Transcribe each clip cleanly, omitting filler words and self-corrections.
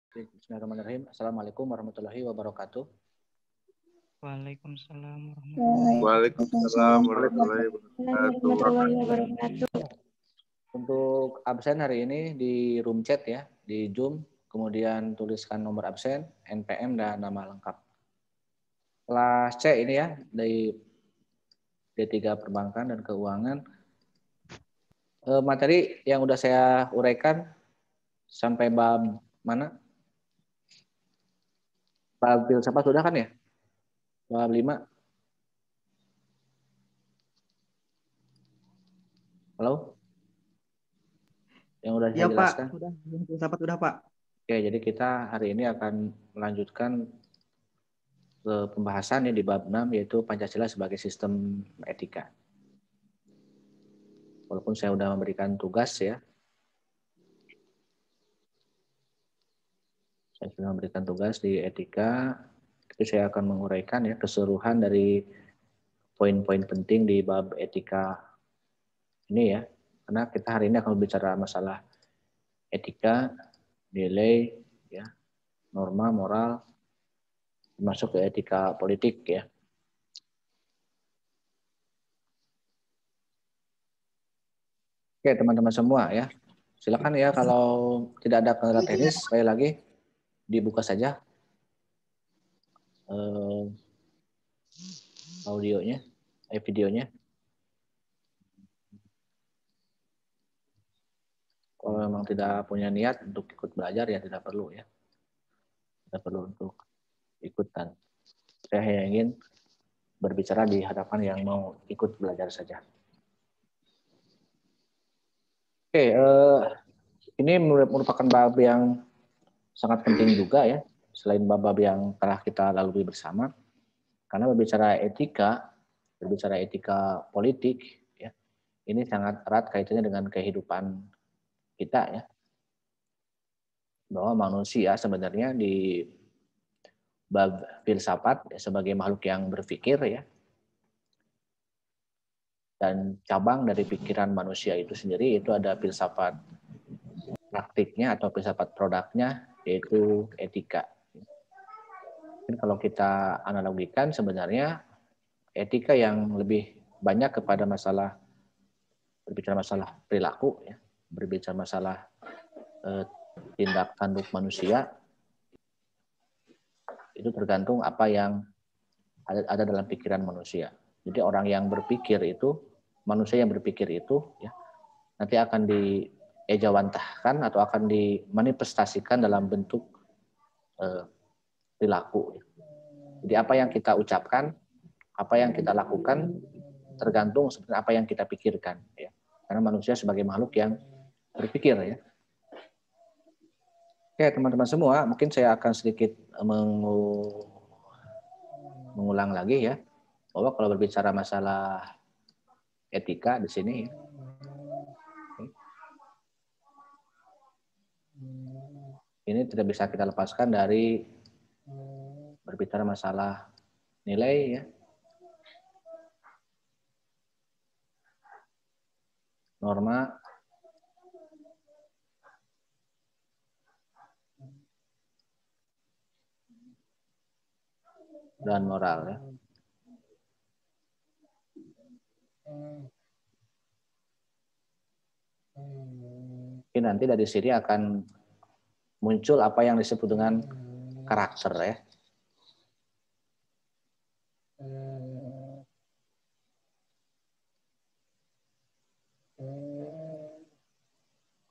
Bismillahirrahmanirrahim. Assalamualaikum warahmatullahi wabarakatuh. Waalaikumsalam warahmatullahi wabarakatuh. Untuk absen hari ini di room chat ya, di Zoom, kemudian tuliskan nomor absen, NPM dan nama lengkap. Kelas C ini ya, dari D3 Perbankan dan Keuangan. Materi yang udah saya uraikan sampai bab mana? Bab filsafat sudah kan ya? Bab 5. Halo? Yang udah saya jelaskan? Pak. Sudah, filsafat sudah, Pak. Oke, jadi kita hari ini akan melanjutkan ke pembahasan ya di bab 6, yaitu Pancasila sebagai sistem etika. Walaupun saya sudah memberikan tugas ya. Saya sudah memberikan tugas di etika, tapi saya akan menguraikan ya keseluruhan dari poin-poin penting di bab etika ini ya. Karena kita hari ini akan berbicara masalah etika, nilai, ya, norma, moral, termasuk ke etika politik ya. Oke teman-teman semua ya, silakan ya kalau tidak ada kendala teknis, sekali lagi dibuka saja audionya, videonya. Kalau memang tidak punya niat untuk ikut belajar ya tidak perlu ya, tidak perlu untuk ikutan. Saya hanya ingin berbicara di hadapan yang mau ikut belajar saja. Oke, ini merupakan bab yang sangat penting juga ya, selain bab-bab yang telah kita lalui bersama. Karena berbicara etika politik, ya, ini sangat erat kaitannya dengan kehidupan kita ya. Bahwa manusia sebenarnya di bab filsafat ya, sebagai makhluk yang berpikir ya, dan cabang dari pikiran manusia itu sendiri itu ada filsafat praktiknya atau filsafat produknya, yaitu etika. Mungkin kalau kita analogikan sebenarnya etika yang lebih banyak kepada berbicara masalah perilaku ya, berbicara masalah tindak tanduk manusia, itu tergantung apa yang ada dalam pikiran manusia. Jadi orang yang berpikir itu, manusia yang berpikir itu ya, nanti akan diejawantahkan atau akan dimanifestasikan dalam bentuk perilaku. Jadi apa yang kita ucapkan, apa yang kita lakukan, tergantung sebenarnya apa yang kita pikirkan. Ya. Karena manusia sebagai makhluk yang berpikir. Ya. Oke teman-teman semua, mungkin saya akan sedikit mengulang lagi ya, bahwa kalau berbicara masalah etika di sini, ya, ini tidak bisa kita lepaskan dari berbicara masalah nilai ya, norma, dan moral ya. Ini nanti dari sini akan muncul apa yang disebut dengan karakter ya.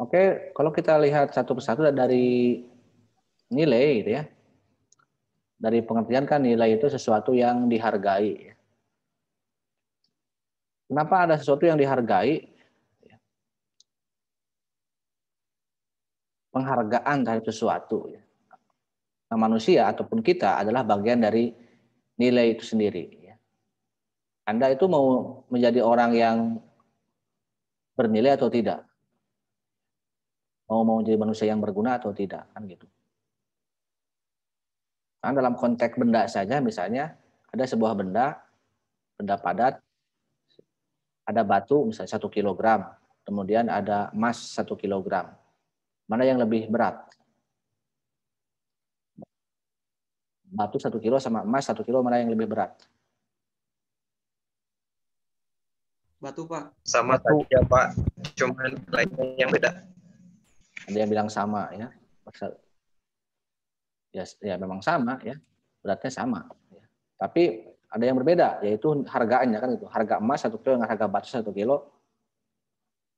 Oke, kalau kita lihat satu persatu dari nilai gitu ya. Dari pengertian kan nilai itu sesuatu yang dihargai. Kenapa ada sesuatu yang dihargai? Penghargaan terhadap sesuatu. Nah, manusia ataupun kita adalah bagian dari nilai itu sendiri. Anda itu mau menjadi orang yang bernilai atau tidak? Mau menjadi manusia yang berguna atau tidak? Kan gitu. Nah, dalam konteks benda saja, misalnya ada sebuah benda padat, ada batu misalnya 1 kilogram, kemudian ada emas 1 kilogram. Mana yang lebih berat? batu 1 kilo sama emas 1 kilo, mana yang lebih berat? Batu, Pak. Sama Batu. tadi ya Pak, cuman nilainya yang beda. Ada yang bilang sama ya. Ya memang sama ya, beratnya sama. Ya. Tapi ada yang berbeda, yaitu harganya kan itu. Harga emas 1 kilo dengan harga batu 1 kilo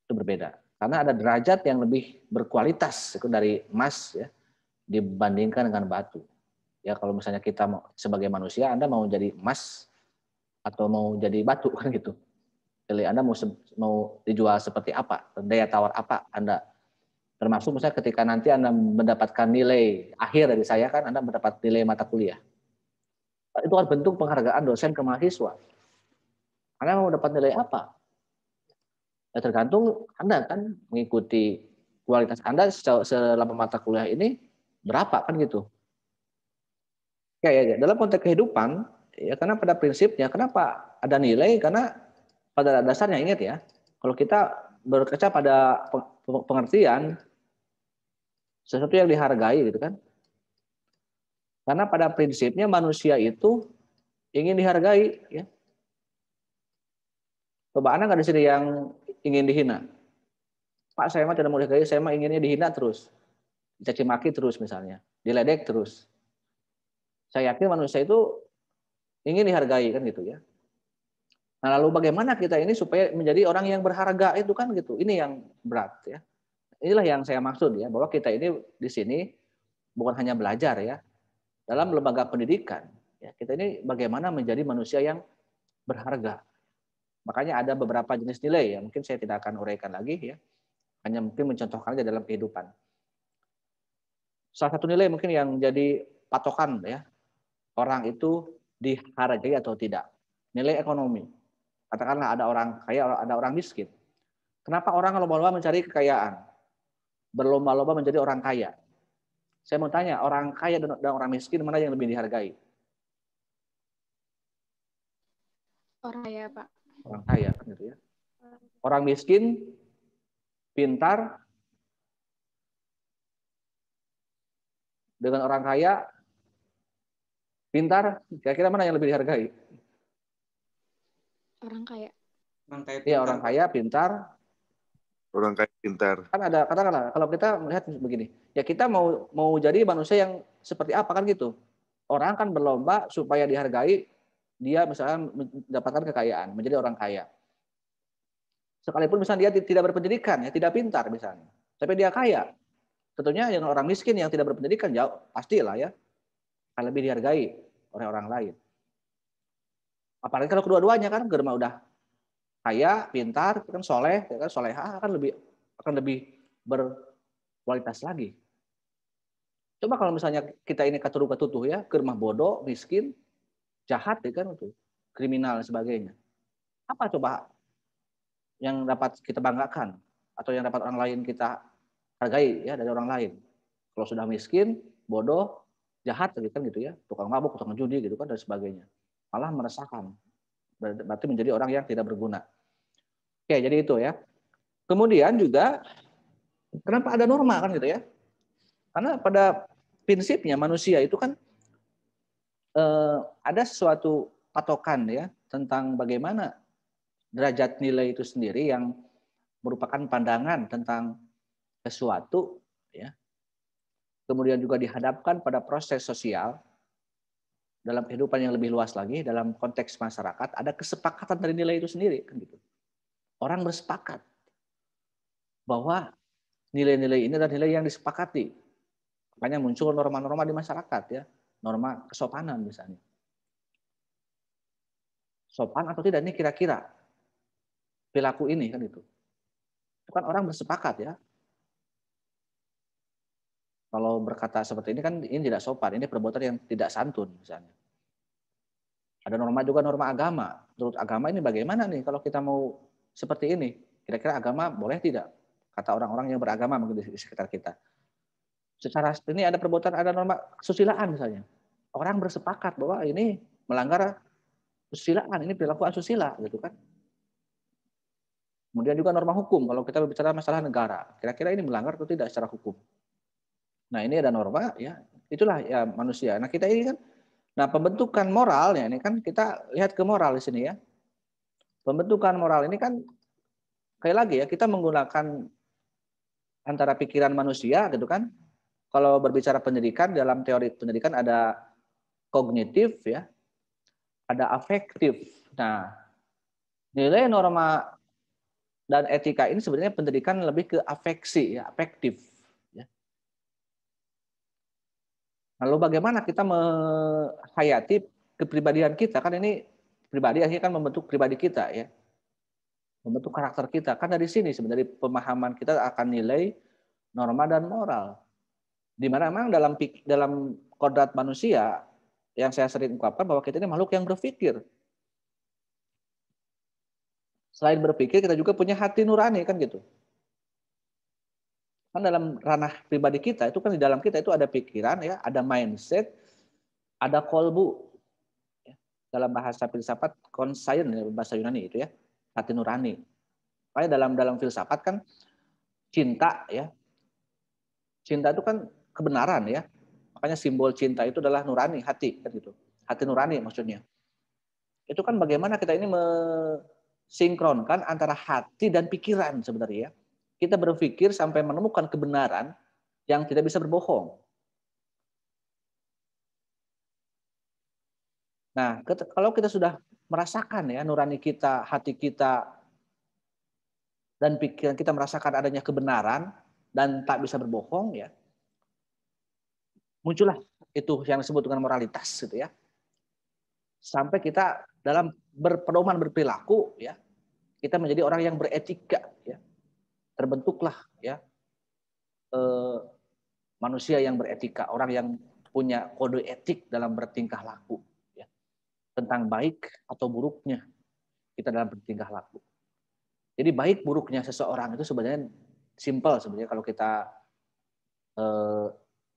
itu berbeda. Karena ada derajat yang lebih berkualitas itu dari emas ya dibandingkan dengan batu. Ya kalau misalnya kita mau sebagai manusia, Anda mau jadi emas atau mau jadi batu kan gitu. Jadi Anda mau dijual seperti apa, daya tawar apa Anda. Termasuk misalnya ketika nanti Anda mendapatkan nilai akhir dari saya kan Anda mendapat nilai mata kuliah. Itu kan bentuk penghargaan dosen ke mahasiswa. Anda mau dapat nilai apa? Ya tergantung Anda kan mengikuti kualitas Anda selama mata kuliah ini berapa kan gitu. Ya, dalam konteks kehidupan ya karena pada prinsipnya kenapa ada nilai karena pada dasarnya ingat ya kalau kita berkaca pada pengertian sesuatu yang dihargai gitu kan karena pada prinsipnya manusia itu ingin dihargai ya. Coba Anda nggak di sini yang ingin dihina. Pak saya mah tidak mau dihargai, saya mah inginnya dihina terus, dicaci maki terus misalnya, diledek terus. Saya yakin manusia itu ingin dihargai kan gitu ya. Nah lalu bagaimana kita ini supaya menjadi orang yang berharga itu kan gitu. Ini yang berat ya. Inilah yang saya maksud ya bahwa kita ini di sini bukan hanya belajar ya dalam lembaga pendidikan. Ya, kita ini bagaimana menjadi manusia yang berharga. Makanya ada beberapa jenis nilai ya mungkin saya tidak akan uraikan lagi ya. Hanya mungkin mencontohkan aja dalam kehidupan. Salah satu nilai mungkin yang jadi patokan ya orang itu dihargai atau tidak. Nilai ekonomi. Katakanlah ada orang kaya, ada orang miskin. Kenapa orang lomba-lomba mencari kekayaan? Berlomba-lomba menjadi orang kaya. Saya mau tanya, orang kaya dan orang miskin mana yang lebih dihargai? Orang kaya, Pak. Orang kaya kan gitu ya. Orang miskin, pintar, dengan orang kaya, pintar, kira-kira mana yang lebih dihargai? Orang kaya. Orang kaya Iya, pintar, orang Pak. kaya, pintar. Orang kaya pintar. Kan ada katakanlah kalau kita melihat begini, ya kita mau jadi manusia yang seperti apa kan gitu. Orang kan berlomba supaya dihargai, dia misalnya mendapatkan kekayaan, menjadi orang kaya. Sekalipun misalnya dia tidak berpendidikan, ya tidak pintar misalnya, tapi dia kaya. Tentunya yang orang miskin yang tidak berpendidikan jauh pastilah ya akan lebih dihargai oleh orang lain. Apalagi kalau kedua-duanya kan germa udah kaya, pintar, kan soleh, kan soleha akan lebih berkualitas lagi. Coba kalau misalnya kita ini katuruh-katutuh ya, germah bodoh, miskin, jahat ya kan itu, kriminal dan sebagainya. Apa coba yang dapat kita banggakan atau yang dapat orang lain kita hargai ya dari orang lain? Kalau sudah miskin, bodoh, jahat kan gitu ya, tukang mabuk, tukang judi gitu kan dan sebagainya. Malah meresahkan. Berarti menjadi orang yang tidak berguna. Oke, jadi itu ya. Kemudian juga kenapa ada norma kan gitu ya? Karena pada prinsipnya manusia itu kan ada sesuatu patokan ya tentang bagaimana derajat nilai itu sendiri yang merupakan pandangan tentang sesuatu ya. Kemudian juga dihadapkan pada proses sosial dalam kehidupan yang lebih luas lagi dalam konteks masyarakat ada kesepakatan dari nilai itu sendiri kan gitu. Orang bersepakat bahwa nilai-nilai ini adalah nilai yang disepakati. Makanya muncul norma-norma di masyarakat ya, norma kesopanan misalnya. Sopan atau tidak ini kira-kira perilaku ini kan itu. Itu kan orang bersepakat ya. Kalau berkata seperti ini kan ini tidak sopan, ini perbuatan yang tidak santun misalnya. Ada norma juga norma agama. Menurut agama ini bagaimana nih kalau kita mau seperti ini? Kira-kira agama boleh tidak? Kata orang-orang yang beragama mungkin di sekitar kita. Secara ini ada perbuatan, ada norma kesusilaan misalnya. Orang bersepakat bahwa ini melanggar kesusilaan, ini perilaku asusila gitu kan. Kemudian juga norma hukum, kalau kita berbicara masalah negara, kira-kira ini melanggar atau tidak secara hukum. Nah ini ada norma, ya itulah ya manusia. Nah kita ini kan Nah, pembentukan moralnya ini kan kita lihat ke moral di sini ya. Pembentukan moral ini kan sekali lagi ya, kita menggunakan antara pikiran manusia gitu kan. Kalau berbicara pendidikan, dalam teori pendidikan ada kognitif ya, ada afektif. Nah, nilai norma dan etika ini sebenarnya pendidikan lebih ke afeksi ya, afektif ya. Lalu bagaimana kita menghayati kepribadian kita, kan ini pribadi akhirnya kan membentuk pribadi kita ya, membentuk karakter kita, kan dari sini sebenarnya pemahaman kita akan nilai norma dan moral, di mana memang dalam kodrat manusia yang saya sering ungkapkan bahwa kita ini makhluk yang berpikir. Selain berpikir kita juga punya hati nurani kan gitu. Kan dalam ranah pribadi kita itu kan di dalam kita itu ada pikiran ya, ada mindset, ada kolbu. Dalam bahasa filsafat conscience bahasa Yunani itu ya, hati nurani. Makanya dalam filsafat kan cinta ya. Cinta itu kan kebenaran ya. Makanya simbol cinta itu adalah nurani, hati kan gitu. Hati nurani maksudnya. Itu kan bagaimana kita ini mensinkronkan antara hati dan pikiran sebenarnya. Kita berpikir sampai menemukan kebenaran yang tidak bisa berbohong. Nah, kalau kita sudah merasakan ya nurani kita, hati kita, dan pikiran kita merasakan adanya kebenaran dan tak bisa berbohong ya, muncullah itu yang disebut dengan moralitas gitu ya. Sampai kita dalam berpedoman berperilaku ya, kita menjadi orang yang beretika ya. Terbentuklah ya manusia yang beretika, orang yang punya kode etik dalam bertingkah laku ya. Tentang baik atau buruknya kita dalam bertingkah laku. Jadi baik buruknya seseorang itu sebenarnya simpel sebenarnya kalau kita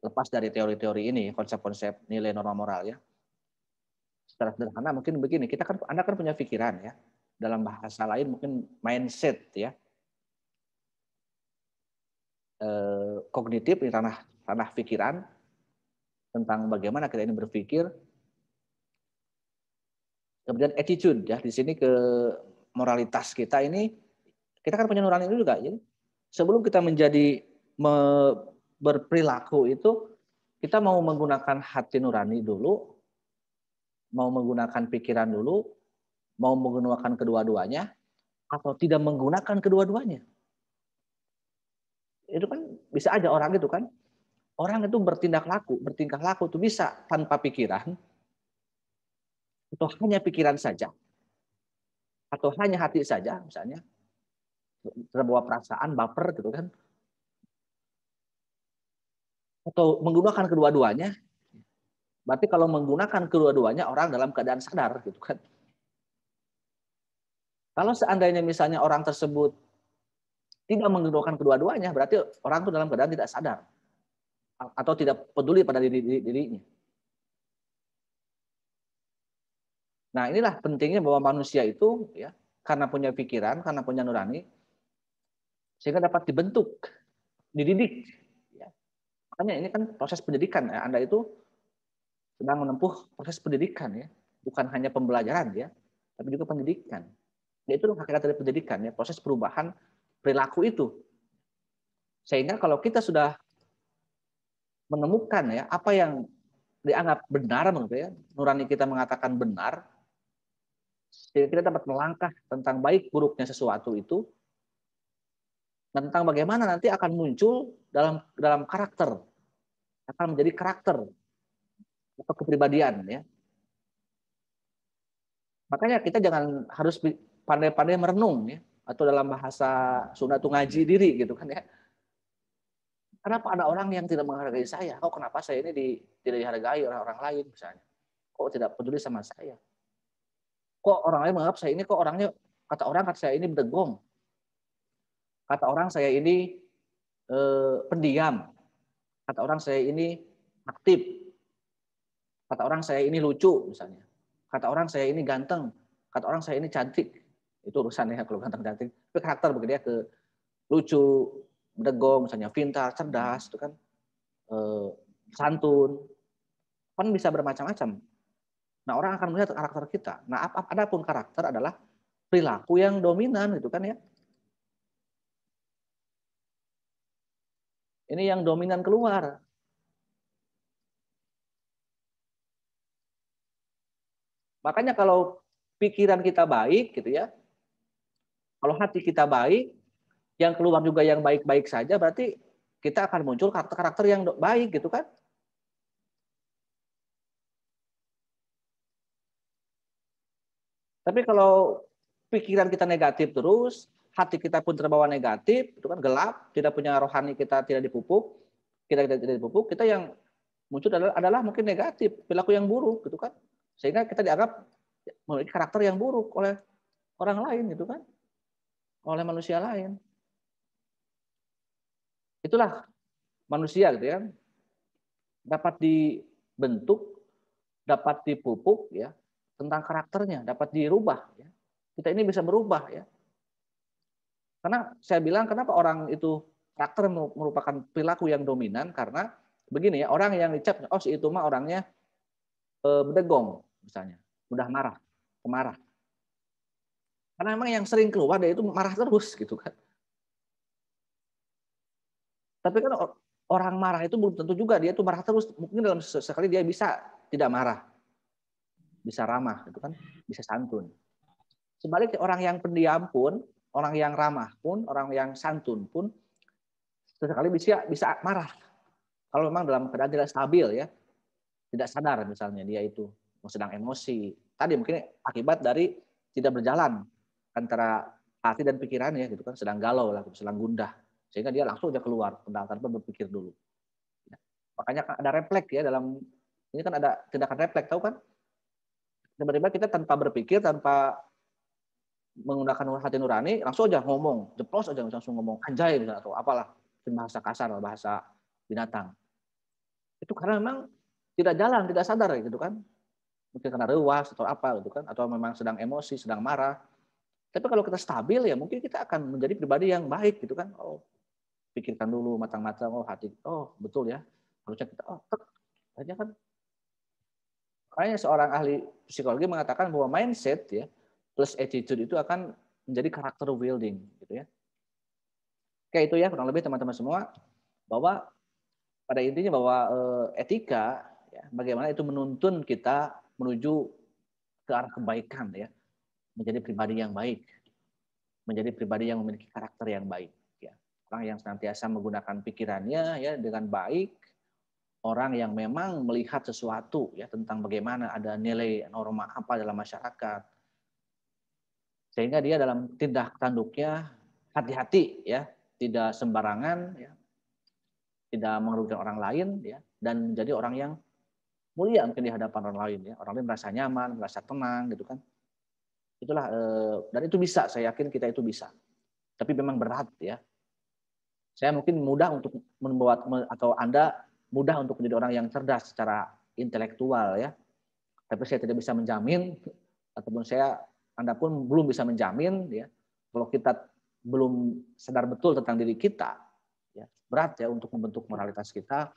lepas dari teori-teori ini, konsep-konsep nilai norma moral ya. Secara sederhana mungkin begini, Anda kan punya pikiran ya. Dalam bahasa lain mungkin mindset ya. Kognitif, ranah pikiran tentang bagaimana kita ini berpikir. Kemudian attitude ya, di sini ke moralitas kita ini, kita kan punya nurani juga. Jadi sebelum kita menjadi berperilaku itu, kita mau menggunakan hati nurani dulu, mau menggunakan pikiran dulu, mau menggunakan kedua-duanya, atau tidak menggunakan kedua-duanya. Itu kan bisa aja orang itu kan. Orang itu bertingkah laku itu bisa tanpa pikiran, atau hanya pikiran saja, atau hanya hati saja misalnya, terbawa perasaan, baper gitu kan. Atau menggunakan kedua-duanya. Berarti kalau menggunakan kedua-duanya orang dalam keadaan sadar gitu kan. Kalau seandainya misalnya orang tersebut tidak menggunakan kedua-duanya, berarti orang itu dalam keadaan tidak sadar atau tidak peduli pada dirinya. Nah, inilah pentingnya bahwa manusia itu ya, karena punya pikiran, karena punya nurani, sehingga dapat dibentuk, dididik. Ya. Makanya ini kan proses pendidikan. Ya. Anda itu sedang menempuh proses pendidikan ya, bukan hanya pembelajaran ya, tapi juga pendidikan. Itu hakikat dari pendidikan ya, proses perubahan perilaku itu. Sehingga kalau kita sudah menemukan ya apa yang dianggap benar menurut ya, nurani kita mengatakan benar, sehingga kita dapat melangkah tentang baik buruknya sesuatu itu, tentang bagaimana nanti akan muncul dalam karakter, akan menjadi karakter atau kepribadian ya. Makanya kita jangan harus pandai-pandai merenung ya, atau dalam bahasa Sunda itu ngaji diri gitu kan ya. Kenapa ada orang yang tidak menghargai saya? Kok kenapa saya ini tidak dihargai oleh orang lain misalnya? Kok tidak peduli sama saya? Kok orang lain menganggap saya ini kok orangnya, kata saya ini berdegong. Kata orang saya ini pendiam. Kata orang saya ini aktif. Kata orang saya ini lucu misalnya. Kata orang saya ini ganteng. Kata orang saya ini cantik. Itu urusannya kalau ganteng cantik. Tapi karakter begitu ya, ke lucu, berdegong misalnya, pintar, cerdas itu kan, santun. Kan bisa bermacam-macam. Nah, orang akan melihat karakter kita. Nah, adapun karakter adalah perilaku yang dominan, gitu kan ya. Ini yang dominan keluar. Makanya kalau pikiran kita baik, gitu ya, kalau hati kita baik, yang keluar juga yang baik-baik saja, berarti kita akan muncul karakter-karakter yang baik, gitu kan. Tapi kalau pikiran kita negatif terus, hati kita pun terbawa negatif, itu kan gelap, tidak punya rohani kita tidak dipupuk, kita tidak dipupuk, kita yang muncul adalah mungkin negatif, perilaku yang buruk, gitu kan. Sehingga kita dianggap memiliki karakter yang buruk oleh orang lain, gitu kan, oleh manusia lain. Itulah manusia, gitu ya, dapat dibentuk, dapat dipupuk, ya, tentang karakternya, dapat dirubah. Ya. Kita ini bisa berubah, ya. Karena saya bilang kenapa orang itu karakter merupakan perilaku yang dominan, karena begini ya, orang yang dicap, oh si itu mah orangnya bedegong misalnya, mudah marah, pemarah. Karena memang yang sering keluar dia itu marah terus gitu kan. Tapi kan orang marah itu belum tentu juga dia itu marah terus. Mungkin dalam sekali dia bisa tidak marah, bisa ramah gitu kan, bisa santun. Sebaliknya orang yang pendiam pun, orang yang ramah pun, orang yang santun pun sesekali bisa marah. Kalau memang dalam keadaan tidak stabil ya, tidak sadar misalnya dia itu sedang emosi. Tadi mungkin akibat dari tidak berjalan antara hati dan pikirannya gitu kan, sedang galau lah, sedang gundah. Sehingga dia langsung aja keluar tanpa berpikir dulu. Makanya ada refleks ya dalam ini kan ada tindakan refleks, tahu kan? Tiba-tiba kita tanpa berpikir, tanpa menggunakan hati nurani, langsung aja ngomong, jeplos aja langsung ngomong anjay misalnya, atau apalah, bahasa kasar, bahasa binatang. Itu karena memang tidak jalan, tidak sadar gitu kan. Mungkin karena rewas atau apa gitu kan, atau memang sedang emosi, sedang marah. Tapi kalau kita stabil ya mungkin kita akan menjadi pribadi yang baik gitu kan. Oh, pikirkan dulu matang-matang, oh hati, oh betul ya. Harusnya kita aja kan. Makanya seorang ahli psikologi mengatakan bahwa mindset ya plus attitude itu akan menjadi karakter building gitu ya. Oke, itu ya kurang lebih teman-teman semua bahwa pada intinya bahwa etika ya, bagaimana itu menuntun kita menuju ke arah kebaikan ya, menjadi pribadi yang baik, menjadi pribadi yang memiliki karakter yang baik ya. Orang yang senantiasa menggunakan pikirannya ya dengan baik, orang yang memang melihat sesuatu ya tentang bagaimana ada nilai norma apa dalam masyarakat. Sehingga dia dalam tindak tanduknya hati-hati ya, tidak sembarangan ya, tidak merugikan orang lain ya, dan menjadi orang yang mulia mungkin di hadapan orang lain ya. Orang lain merasa nyaman, merasa tenang gitu kan. Itulah dan itu bisa, saya yakin kita itu bisa. Tapi memang berat ya. Saya mungkin mudah untuk membuat atau Anda mudah untuk menjadi orang yang cerdas secara intelektual ya. Tapi saya tidak bisa menjamin ataupun Anda pun belum bisa menjamin ya. Kalau kita belum sadar betul tentang diri kita ya, berat ya untuk membentuk moralitas kita,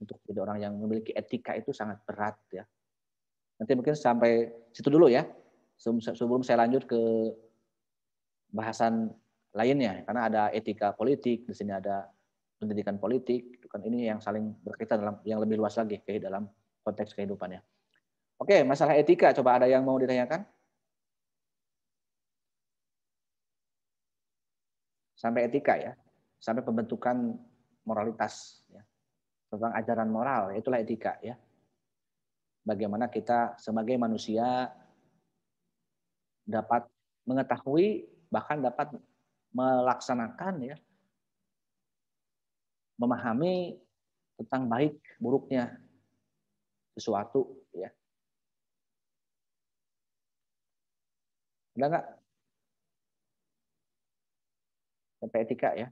untuk menjadi orang yang memiliki etika itu sangat berat ya. Nanti mungkin sampai situ dulu ya. Sebelum saya lanjut ke bahasan lainnya, karena ada etika politik, di sini ada pendidikan politik, itu kan ini yang saling berkaitan dalam yang lebih luas lagi ke dalam konteks kehidupannya. Oke, masalah etika, coba ada yang mau ditanyakan? Sampai etika ya, sampai pembentukan moralitas ya, tentang ajaran moral, itulah etika ya. Bagaimana kita sebagai manusia dapat mengetahui bahkan dapat melaksanakan ya, memahami tentang baik buruknya sesuatu ya. Ada nggak? Sampai etika ya.